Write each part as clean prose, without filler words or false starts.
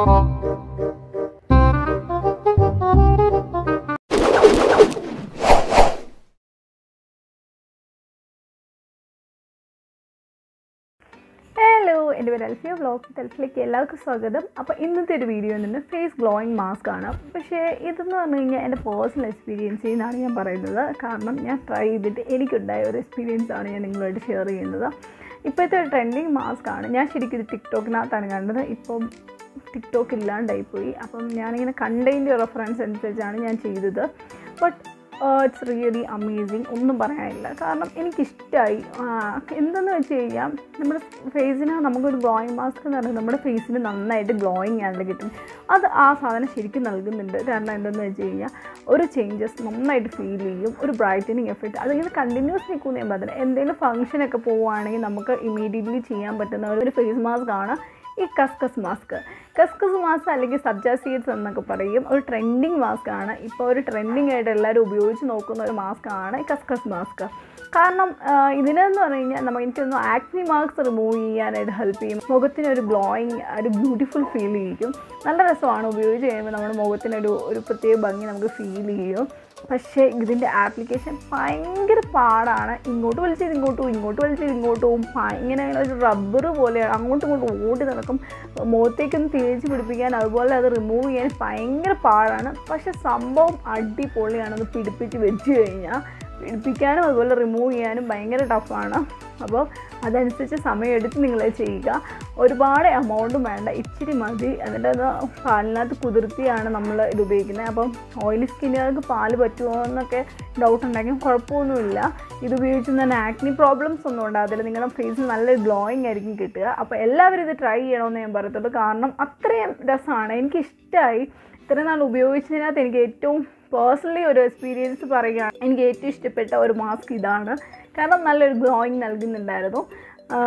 Hello, എൻ്റെ പേര് Alfiya vlog തൽഫിലേക്ക് എല്ലാവർക്കും സ്വാഗതം. അപ്പോൾ ഇന്നത്തെ ഒരു വീഡിയോ നിന്ന് ഫേസ് ഗ്ലോയിങ് മാസ്ക് ആണ്. പക്ഷേ ഇതെന്ന് പറഞ്ഞു കഴിഞ്ഞാൽ എൻ്റെ പേഴ്സണൽ എക്സ്പീരിയൻസിൽ നിന്നാണ് ഞാൻ പറയുന്നത്. കാരണം ഞാൻ ട്രൈ ചെയ്തിട്ട് എനിക്കുണ്ടായ ഒരു എക്സ്പീരിയൻസ് ആണ് ഞാൻ നിങ്ങളുമായിട്ട് ഷെയർ ചെയ്യുന്നത്. ഇപ്പോഴത്തെ ഒരു ട്രെൻഡിങ് മാസ്ക് ആണ്. ഞാൻ ശരിക്കും ഇത് ടിക്ടോക്കിനകത്താണ് കണ്ടത്. ഇപ്പം ടിക്ടോക്ക് ഇല്ലാണ്ടായിപ്പോയി. അപ്പം ഞാനിങ്ങനെ കണ്ടതിൻ്റെ റെഫറൻസ് അനുസരിച്ചാണ് ഞാൻ ചെയ്തത്. ബട്ട് ഇറ്റ്സ് റിയലി അമേസിങ്, ഒന്നും പറയാനില്ല. കാരണം എനിക്കിഷ്ടമായി. എന്തെന്ന് വെച്ച് കഴിഞ്ഞാൽ നമ്മുടെ ഫേസിന് നമുക്കൊരു ഗ്ലോയിങ് മാസ്ക് എന്ന് പറയുന്നത് നമ്മുടെ ഫേസിന് നന്നായിട്ട് ഗ്ലോയിങ് ആണല്ലോ കിട്ടുന്നത്. അത് ആ സാധനം ശരിക്കും നൽകുന്നുണ്ട്. കാരണം എന്തെന്ന് വെച്ച് കഴിഞ്ഞാൽ ഒരു ചേഞ്ചസ് നന്നായിട്ട് ഫീൽ ചെയ്യും, ഒരു ബ്രൈറ്റനിങ് എഫക്റ്റ്. അതിങ്ങനെ കണ്ടിന്യൂസ് നിൽക്കുന്ന ഞാൻ പറഞ്ഞില്ല. എന്തെങ്കിലും ഫംഗ്ഷനൊക്കെ പോവുകയാണെങ്കിൽ നമുക്ക് ഇമീഡിയറ്റ്ലി ചെയ്യാൻ പറ്റുന്ന ഒരു ഫേസ് മാസ്ക് ആണ് ഈ കസ്കസ് മാസ്ക് അല്ലെങ്കിൽ സബ്ജ സീഡ്സ് എന്നൊക്കെ പറയും. ഒരു ട്രെൻഡിങ് മാസ്ക് ആണ്. ഇപ്പോൾ ഒരു ട്രെൻഡിങ് ആയിട്ട് എല്ലാവരും ഉപയോഗിച്ച് നോക്കുന്ന ഒരു മാസ്ക് ആണ് ഈ കസ്കസ് മാസ്ക്. കാരണം ഇതിനെന്ന് പറഞ്ഞു കഴിഞ്ഞാൽ എനിക്കൊന്ന് ആക്നി മാർക്സ് റിമൂവ് ചെയ്യാനായിട്ട് ഹെൽപ്പ് ചെയ്യും. മുഖത്തിനൊരു ഗ്ലോയിങ്, ഒരു ബ്യൂട്ടിഫുൾ ഫീൽ ചെയ്യും. നല്ല രസമാണ് ഉപയോഗിച്ച് കഴിയുമ്പോൾ നമ്മുടെ മുഖത്തിനൊരു പ്രത്യേക ഭംഗി നമുക്ക് ഫീൽ ചെയ്യും. പക്ഷേ ഇതിൻ്റെ ആപ്ലിക്കേഷൻ ഭയങ്കര പാടാണ്. ഇങ്ങോട്ട് വലിച്ചത് ഇങ്ങോട്ട് വലിച്ചത് ഇങ്ങോട്ടും ഇങ്ങനെ ഒരു റബ്ബർ പോലെയാണ്. അങ്ങോട്ടും ഇങ്ങോട്ടും ഓടി നടക്കും. മുഖത്തേക്കൊന്ന് തേച്ച് പിടിപ്പിക്കാൻ, അതുപോലെ അത് റിമൂവ് ചെയ്യാൻ ഭയങ്കര പാടാണ്. പക്ഷേ സംഭവം അടിപൊളിയാണ്. അത് പിടിപ്പിച്ച് വെച്ച് കഴിഞ്ഞാൽ പിടിപ്പിക്കാനും അതുപോലെ റിമൂവ് ചെയ്യാനും ഭയങ്കര ടഫാണ്. അപ്പോൾ അതനുസരിച്ച് സമയമെടുത്ത് നിങ്ങളത് ചെയ്യുക. ഒരുപാട് എമൗണ്ടും വേണ്ട, ഇച്ചിരി മതി. എന്നിട്ട് അത് പാലിനകത്ത് കുതിർത്തിയാണ് നമ്മൾ ഇത് ഉപയോഗിക്കുന്നത്. അപ്പം ഓയിലി സ്കിന്നുകാർക്ക് പാല് പറ്റുമോ എന്നൊക്കെ ഡൗട്ട് ഉണ്ടെങ്കിൽ കുഴപ്പമൊന്നുമില്ല. ഇത് ഉപയോഗിച്ച് തന്നെ ആക്നി പ്രോബ്ലംസ് ഒന്നും ഉണ്ടാകത്തില്ല. നിങ്ങളുടെ ഫേസിൽ നല്ല ഗ്ലോയിങ് ആയിരിക്കും കിട്ടുക. അപ്പോൾ എല്ലാവരും ഇത് ട്രൈ ചെയ്യണമെന്ന് ഞാൻ പറയത്തുള്ളൂ. കാരണം അത്രയും രസമാണ്. എനിക്കിഷ്ടമായി. ഇത്രയും നാൾ ഉപയോഗിച്ചതിനകത്ത് എനിക്ക് ഏറ്റവും പേഴ്സണലി ഒരു എക്സ്പീരിയൻസ് പറയുകയാണ്, എനിക്ക് ഏറ്റവും ഇഷ്ടപ്പെട്ട ഒരു മാസ്ക് ഇതാണ്. കാരണം നല്ലൊരു ഗ്ലോയിങ് നൽകുന്നുണ്ടായിരുന്നു.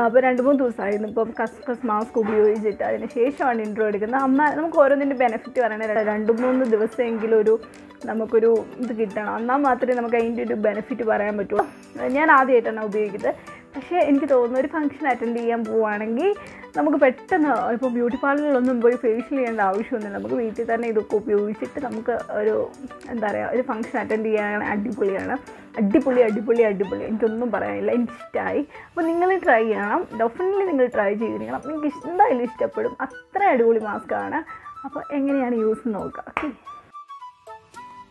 അപ്പോൾ 2-3 ദിവസമായിരുന്നു ഇപ്പം കസ്കസ് മാസ്ക് ഉപയോഗിച്ചിട്ട്. അതിന് ശേഷമാണ് ഇൻട്രോ എടുക്കുന്നത്. നമുക്ക് ഓരോന്നിൻ്റെ ബെനിഫിറ്റ് പറയണത് 2-3 ദിവസമെങ്കിലും നമുക്കൊരു ഇത് കിട്ടണം. എന്നാൽ മാത്രമേ നമുക്ക് അതിൻ്റെ ഒരു ബെനിഫിറ്റ് പറയാൻ പറ്റുള്ളൂ. ഞാൻ ആദ്യമായിട്ടാണ് ഉപയോഗിക്കുന്നത്. പക്ഷേ എനിക്ക് തോന്നുന്നു ഒരു ഫംഗ്ഷൻ അറ്റൻഡ് ചെയ്യാൻ പോവുകയാണെങ്കിൽ നമുക്ക് പെട്ടെന്ന് ഇപ്പോൾ ബ്യൂട്ടി പാർലറിലൊന്നും പോയി ഫേഷ്യൽ ചെയ്യേണ്ട ആവശ്യമൊന്നുമില്ല. നമുക്ക് വീട്ടിൽ തന്നെ ഇതൊക്കെ ഉപയോഗിച്ചിട്ട് നമുക്ക് ഒരു ഫംഗ്ഷൻ അറ്റൻഡ് ചെയ്യാനാണ് അടിപൊളിയാണ്. അടിപൊളി. എനിക്കൊന്നും പറയാനില്ല. എനിക്കിഷ്ടമായി. അപ്പോൾ നിങ്ങൾ ട്രൈ ചെയ്യണം. ഡെഫിനറ്റ്ലി നിങ്ങൾ ട്രൈ ചെയ്തിരിക്കണം. നിങ്ങൾക്ക് എന്തായാലും ഇഷ്ടപ്പെടും. അത്ര അടിപൊളി മാസ്ക് ആണ്. അപ്പോൾ എങ്ങനെയാണ് യൂസ് നോക്കുക. ഓക്കെ,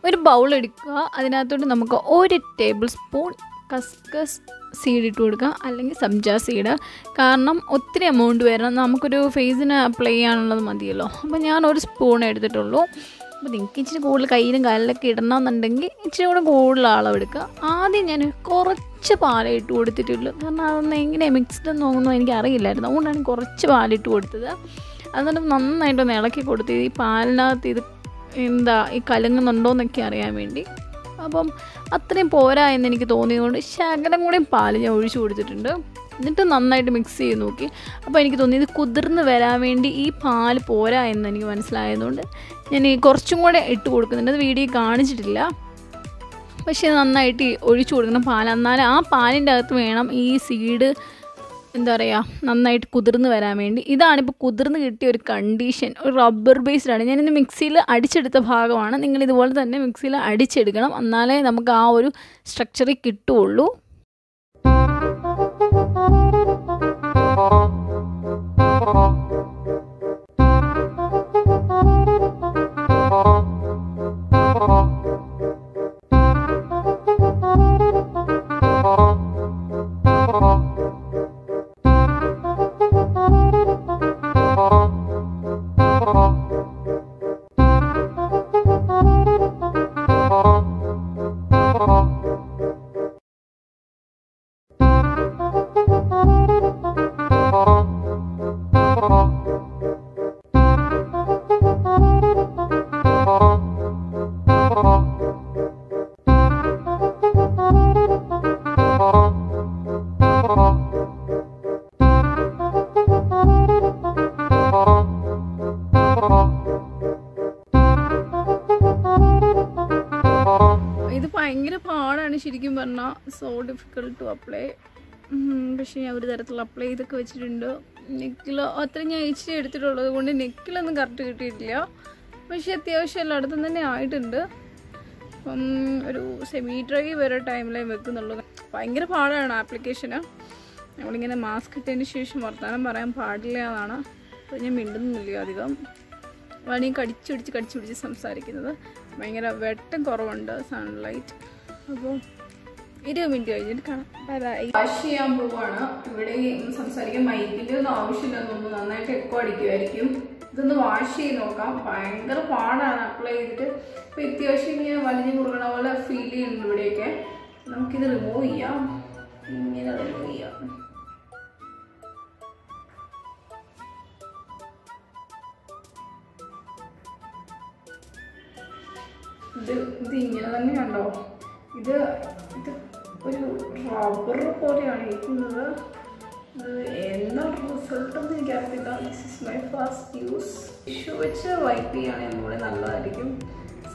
ഒരു ബൗൾ എടുക്കുക. അതിനകത്തോട്ട് നമുക്ക് 1 ടേബിൾ സ്പൂൺ കസ്കസ് സീഡ് ഇട്ട് കൊടുക്കുക, അല്ലെങ്കിൽ സബ്ജ സീഡ്. കാരണം ഒത്തിരി എമൗണ്ട് വരണം. നമുക്കൊരു ഫേസിന് അപ്ലൈ ചെയ്യാനുള്ളത് മതിയല്ലോ. അപ്പോൾ ഞാൻ 1 സ്പൂൺ എടുത്തിട്ടുള്ളൂ. അപ്പോൾ നിങ്ങൾക്ക് ഇച്ചിരി കൂടുതൽ കയ്യിലും കാലിലൊക്കെ ഇടണമെന്നുണ്ടെങ്കിൽ ഇച്ചിരി കൂടെ കൂടുതൽ അളവെടുക്കുക. ആദ്യം ഞാൻ കുറച്ച് പാലിട്ട് കൊടുത്തിട്ടുള്ളൂ. കാരണം അതൊന്ന് എങ്ങനെ മിക്സ്ഡ് എന്നൊന്നും എനിക്കറിയില്ലായിരുന്നു. അതുകൊണ്ടാണ് കുറച്ച് പാലിട്ട് കൊടുത്തത്. എന്നിട്ട് നന്നായിട്ടൊന്ന് ഇളക്കി കൊടുത്ത് ഈ പാലിനകത്ത് ഈ കലങ്ങുന്നുണ്ടോ എന്നൊക്കെ അറിയാൻ വേണ്ടി. അപ്പം അത്രയും പോരാ എന്നെനിക്ക് തോന്നിയതുകൊണ്ട് ശകലം കൂടെയും പാല് ഞാൻ ഒഴിച്ചു കൊടുത്തിട്ടുണ്ട്. എന്നിട്ട് നന്നായിട്ട് മിക്സ് ചെയ്ത് നോക്കി. അപ്പോൾ എനിക്ക് തോന്നി ഇത് കുതിർന്ന് വരാൻ വേണ്ടി ഈ പാല് പോരാ എന്ന് എനിക്ക് മനസ്സിലായതുകൊണ്ട് ഞാൻ കുറച്ചും കൂടെ ഇട്ട് കൊടുക്കുന്നുണ്ട്. അത് വീഡിയോ കാണിച്ചിട്ടില്ല. പക്ഷേ നന്നായിട്ട് ഒഴിച്ചു കൊടുക്കണം പാൽ. എന്നാലും ആ പാലിൻ്റെ അകത്ത് വേണം ഈ സീഡ് നന്നായിട്ട് കുതിർന്ന് വരാൻ വേണ്ടി. ഇതാണിപ്പോൾ കുതിർന്ന് കിട്ടിയ ഒരു കണ്ടീഷൻ. ഒരു റബ്ബർ ബേസ്ഡാണ്. ഞാനിന്ന് മിക്സിയിൽ അടിച്ചെടുത്ത ഭാഗമാണ്. നിങ്ങളിതുപോലെ തന്നെ മിക്സിയിൽ അടിച്ചെടുക്കണം. എന്നാലേ നമുക്ക് ആ ഒരു സ്ട്രക്ചറിൽ കിട്ടുകയുള്ളൂ. ഇത് ഭയങ്കര പാടാണ് ശരിക്കും പറഞ്ഞാൽ. So difficult to apply. പക്ഷേ ഞാൻ ഒരു തരത്തിലുള്ള അപ്ലൈ ചെയ്തൊക്കെ വെച്ചിട്ടുണ്ട്. നെക്കിൽ അത്ര ഞാൻ ഇച്ചിരി എടുത്തിട്ടുള്ളത് കൊണ്ട് നെക്കിലൊന്നും കറക്റ്റ് കിട്ടിയിട്ടില്ല. പക്ഷേ അത്യാവശ്യം എല്ലായിടത്തും തന്നെ ആയിട്ടുണ്ട്. അപ്പം ഒരു സെമി ഡ്രൈ വരെ ടൈമിലേ വെക്കുന്നുള്ളൂ. ഭയങ്കര പാടാണ് ആപ്ലിക്കേഷന്. നമ്മളിങ്ങനെ മാസ്ക് ഇട്ടതിന് ശേഷം വർത്തമാനം പറയാൻ പാടില്ല എന്നാണ്. അപ്പോൾ ഞാൻ മിണ്ടുന്നില്ല അധികം. അതാണ് ഈ കടിച്ചു പിടിച്ച് സംസാരിക്കുന്നത്. ഭയങ്കര വെട്ടം കുറവുണ്ട്, സൺലൈറ്റ്. അപ്പോൾ 20 മിനിറ്റ് കഴിഞ്ഞിട്ട് കാണാം. Bye bye. വാഷ് ചെയ്യാൻ പോവാണ്. ഇവിടെ സംസാരിക്കാൻ മൈക്കിൻ്റെ ഒന്നും ആവശ്യമില്ലെന്ന് തോന്നുന്നു. നന്നായിട്ട് എക്കോ അടിക്കുമായിരിക്കും. ഇതൊന്ന് വാഷ് ചെയ്ത് നോക്കാം. ഭയങ്കര പാടാണ് അപ്ലൈ ചെയ്തിട്ട്. ഇപ്പോൾ അത്യാവശ്യം ഇങ്ങനെ വലിഞ്ഞു കൊടുക്കണ പോലെ ഫീൽ ചെയ്യുന്നുണ്ട് ഇവിടെയൊക്കെ. നമുക്കിത് റിമൂവ് ചെയ്യാം. ഇങ്ങനെ റിമൂവ് ചെയ്യാം. ഇത് ഇങ്ങനെ തന്നെ കണ്ടോ? ഇത് ഒരു റബ്ബർ പോലെയാണ് ഇരിക്കുന്നത്. എന്താ റിസൾട്ടൊന്നും എനിക്കറിയില്ല. This is my first use. Tissue വെച്ച് വൈപ്പ് ചെയ്യുകയാണെങ്കിൽ കൂടെ നല്ലതായിരിക്കും.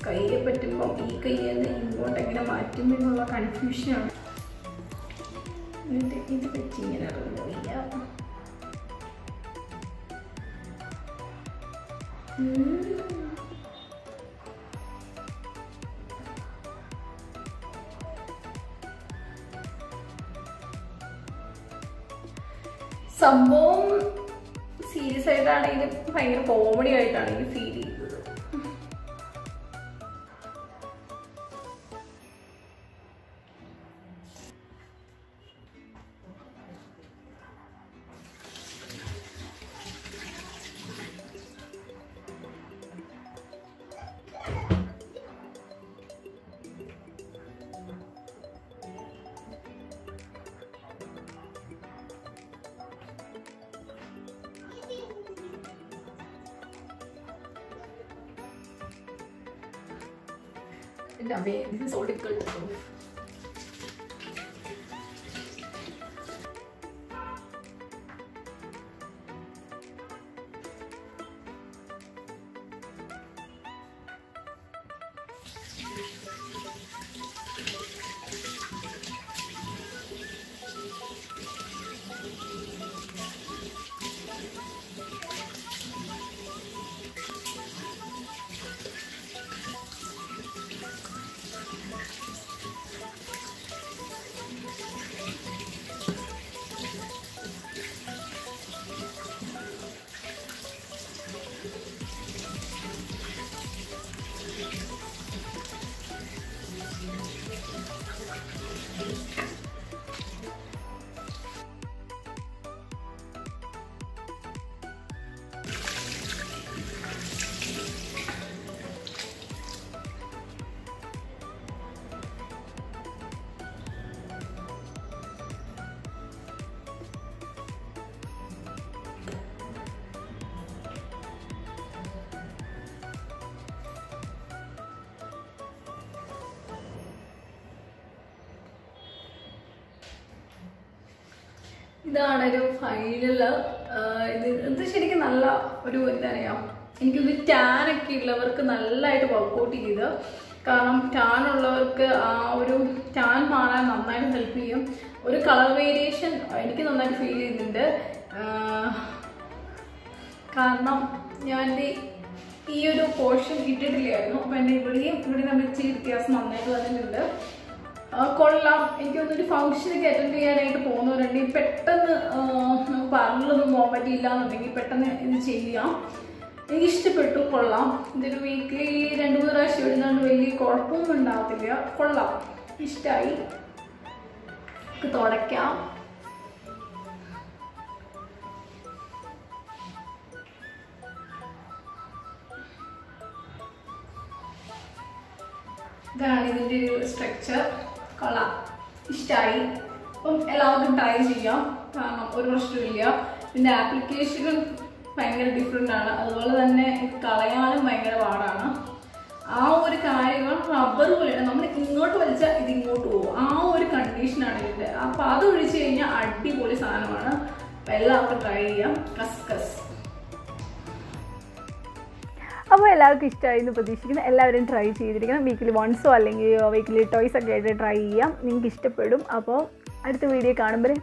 കയ്യെ പറ്റുമ്പോൾ ഈ കയ്യിൽ നിന്ന് ഇങ്ങോട്ട് എങ്ങനെ മാറ്റും എന്നുള്ള കൺഫ്യൂഷനാണ്. എന്നിട്ട് ഇത് വെച്ച് ഇങ്ങനെ റിമൂവ് ചെയ്യാം. സംഭവം സീരിയസ് ആയിട്ടാണെങ്കിൽ ഭയങ്കര കോമഡി ആയിട്ടാണ് എനിക്ക് ഫീൽ ചെയ്യുന്നത്. This is so difficult to do. ഇതാണ് ഒരു ഫൈനൽ. ഇത് ശരിക്കും നല്ല ഒരു എന്താ പറയുക, എനിക്കൊരു ടാനൊക്കെ ഉള്ളവർക്ക് നല്ലതായിട്ട് വർക്കൗട്ട് ചെയ്ത്. കാരണം ടാൻ ഉള്ളവർക്ക് ആ ഒരു ടാൻ മാറാൻ നന്നായിട്ട് ഹെൽപ്പ് ചെയ്യും. ഒരു കളർ വേരിയേഷൻ എനിക്ക് നന്നായിട്ട് ഫീൽ ചെയ്യുന്നുണ്ട്. കാരണം ഞാൻ ഈ ഒരു പോർഷൻ ഇട്ടിട്ടില്ലായിരുന്നു. അപ്പം എൻ്റെ ഇവിടെ നമ്മൾ ഇച്ചിരി വ്യത്യാസം നന്നായിട്ട് വന്നിട്ടുണ്ട്. കൊള്ളാം. എനിക്കൊന്നൊരു ഫംഗ്ഷനൊക്കെ അറ്റൻഡ് ചെയ്യാനായിട്ട് പോകുന്നവരുണ്ടെങ്കിൽ പെട്ടെന്ന് നമുക്ക് പാർലറിലൊന്നും പോകാൻ പറ്റിയില്ല എന്നുണ്ടെങ്കിൽ പെട്ടെന്ന് ഇത് ചെയ്യാം. എനിക്കിഷ്ടപ്പെട്ടു, കൊള്ളാം. ഇതൊരു വീക്കിലി 2-3 പ്രാവശ്യം ഇടുന്നതുകൊണ്ട് വലിയ കുഴപ്പമൊന്നും ഉണ്ടാകത്തില്ല. കൊള്ളാം, ഇഷ്ടമായി. തുടയ്ക്കാം. ഇതാണ് ഇതിൻ്റെ ഒരു സ്ട്രക്ചർ. കൊള്ളാം, ഇഷ്ടമായി. അപ്പം എല്ലാവർക്കും ട്രൈ ചെയ്യാം. കാരണം ഒരു പ്രശ്നമില്ല. ഇതിൻ്റെ ആപ്ലിക്കേഷനും ഭയങ്കര ഡിഫറെൻ്റ് ആണ്. അതുപോലെ തന്നെ കളയാനും ഭയങ്കര പാടാണ്. ആ ഒരു കാര്യങ്ങൾ റബ്ബർ പോലെയാണ്. നമ്മൾ ഇങ്ങോട്ട് വലിച്ചാൽ ഇത് ഇങ്ങോട്ട് പോകും. ആ ഒരു കണ്ടീഷനാണ് ഇതിൻ്റെ. അപ്പം അത് ഒഴിച്ച് കഴിഞ്ഞാൽ അടിപൊളി സാധനമാണ്. അപ്പം എല്ലാവർക്കും ട്രൈ ചെയ്യാം. കസ്കസ്. അപ്പോൾ എല്ലാവർക്കും ഇഷ്ടമായി എന്ന് പ്രതീക്ഷിക്കുന്നു. എല്ലാവരും ട്രൈ ചെയ്തിരിക്കണം. വീക്കിലി വൺസോ അല്ലെങ്കിൽ വീക്കിലി ടോയ്സ് ഒക്കെ ആയിട്ട് ട്രൈ ചെയ്യാം. നിങ്ങൾക്ക് ഇഷ്ടപ്പെടും. അപ്പോൾ അടുത്ത വീഡിയോ കാണുമ്പോൾ